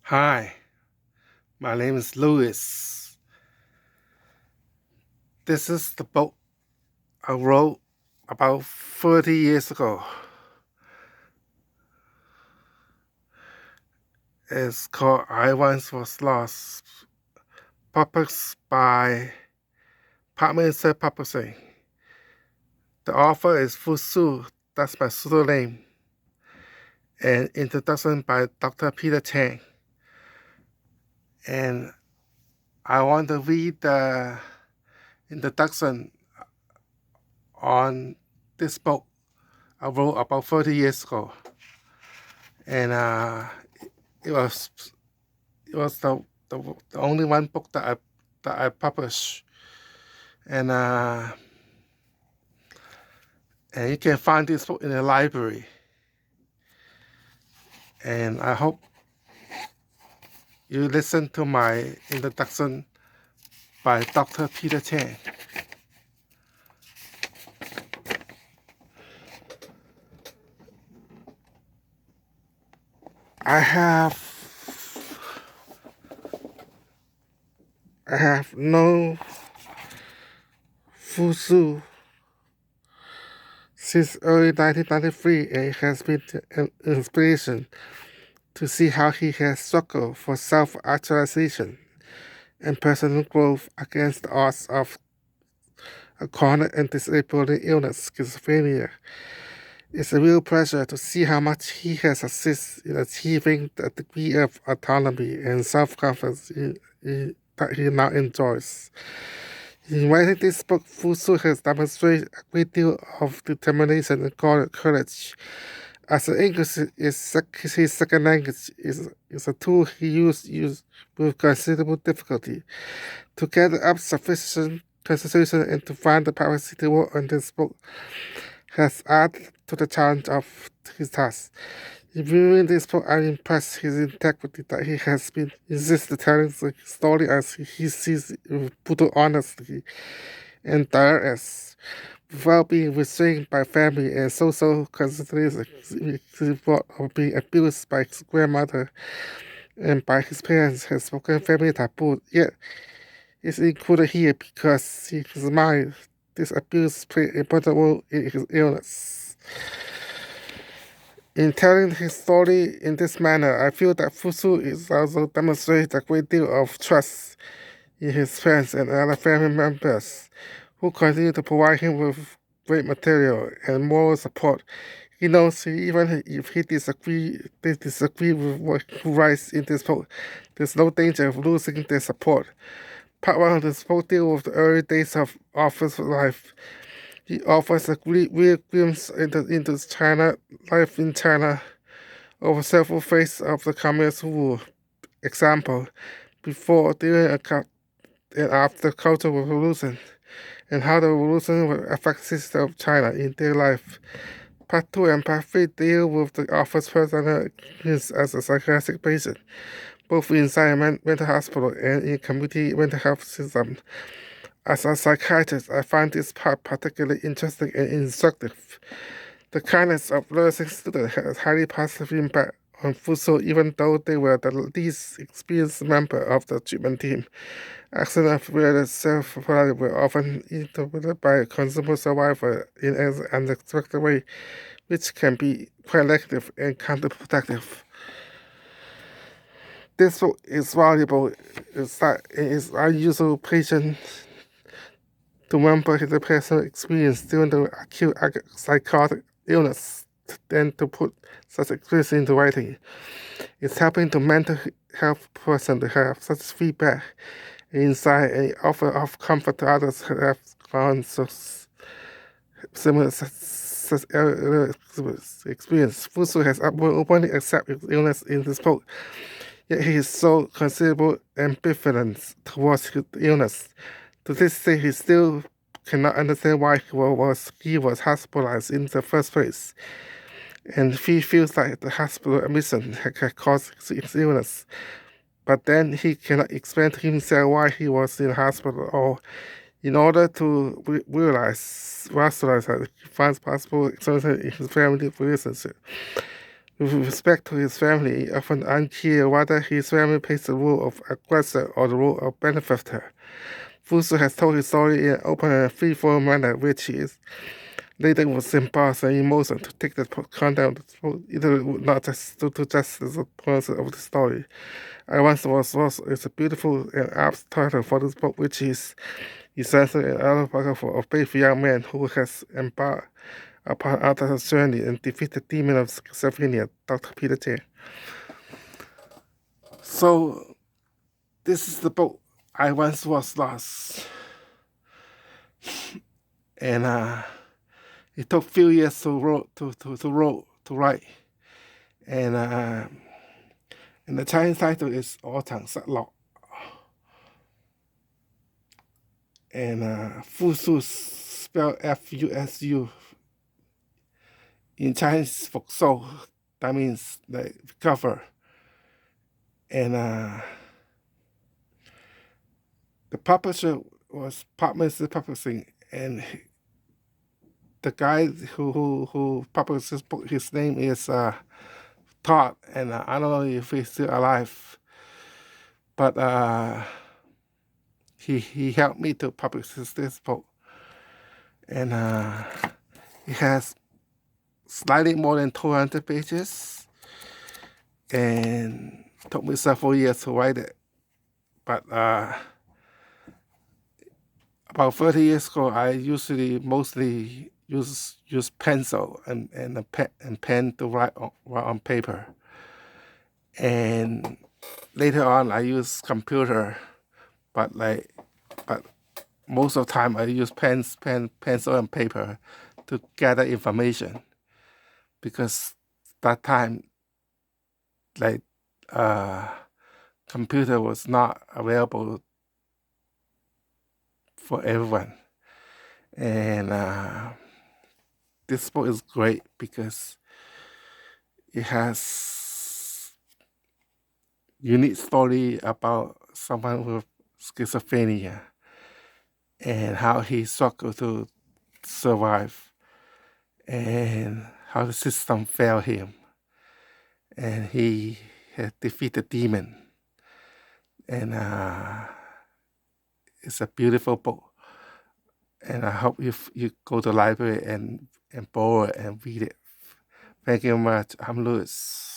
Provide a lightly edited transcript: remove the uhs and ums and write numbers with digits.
Hi, my name is Louyis. This is the book I wrote about 30 years ago. It's called I Once Was Lost, published by Partminster Publishing. The author is Fusu, that's my pseudonym, and introduction by Dr. Peter Chang. And I want to read the introduction on this book I wrote about 30 years ago. And it was the only one book that I published, and you can find this book in the library. And I hope you listen to my introduction by Dr. Peter Chang. I have known Fusu since early 1993, and it has been an inspiration to see how he has struggled for self-actualization and personal growth against the odds of a chronic and disabling illness, schizophrenia. It's a real pleasure to see how much he has assisted in achieving the degree of autonomy and self-confidence that he now enjoys. In writing this book, Fusu has demonstrated a great deal of determination and courage. As English is his second language, is a tool he used with considerable difficulty to gather up sufficient concentration and to find the privacy to work on this book has added to the challenge of his task. In reviewing this book, I'm impressed his integrity that he has been insisted telling the story as he sees it with brutal honesty and directness, without being restrained by family and social considerations of being abused by his grandmother and by his parents has broken family taboo. Yet, it's included here because in his mind, this abuse played an important role in his illness. In telling his story in this manner, I feel that Fusu is also demonstrates a great deal of trust in his friends and other family members who continue to provide him with great material and moral support. He knows even if they disagree with what he writes in this book, there's no danger of losing their support. Part 1 of this book deals with the early days of author's life. He offers a real glimpse into China, life in China, over several phases of the communist rule. Example, before, during, and after the Cultural Revolution, and how the revolution will affect the system of China in their life. Part 2 and Part 3 deal with the author's personal experience as a psychiatric patient, both inside a mental hospital and in community mental health system. As a psychiatrist, I find this part particularly interesting and instructive. The kindness of nursing students has highly positive impact on Fuso, even though they were the least experienced member of the treatment team. Accidents of various self-reliance were often interpreted by a consumer survivor in an unexpected way, which can be quite negative and counterproductive. This book is valuable is that it is unusual patient to remember the personal experience during the acute psychotic illness, then to put such experience into writing. It's helping the mental health person to have such feedback, insight, and offer of comfort to others who have gone so similar such experience. Fusu has openly accepted his illness in this book, yet he is so considerable ambivalence towards his illness. To this day, he still cannot understand why he was hospitalized in the first place, and he feels like the hospital admission had caused his illness. But then he cannot explain to himself why he was in the hospital, or in order to rationalize that he finds possible explanation in his family relationship. With respect to his family, often unclear whether his family plays the role of aggressor or the role of benefactor. Fusu has told his story in an open and free-flowing manner, which is laden with symbols and emotion to take the content either not just to just as a person of the story. I Once Was Lost is a beautiful and apt title for this book, which is essential and autobiography of a brave young man who has embarked upon another journey and defeat the demon of schizophrenia, Dr. Peter J. So, this is the book, I Once Was Lost. And it took a few years to write. And the Chinese title is 我曾失落. And Fusu spelled Fusu. In Chinese, 復甦, that means like recover. And the publisher was Partners Publishing, and the guy who published this book, his name is Todd, and I don't know if he's still alive, but he helped me to publish this book, and it has slightly more than 200 pages, and it took me several years to write it, but about 30 years ago, I mostly use pencil and pen to write on paper. And later on, I use computer, but most of the time I use pencil and paper to gather information, because that time, computer was not available for everyone. And this book is great because it has unique story about someone with schizophrenia and how he struggled to survive and how the system failed him, and he had defeated the demon. And it's a beautiful book, and I hope you go to the library and borrow it and read it. Thank you very much. I'm Louyis.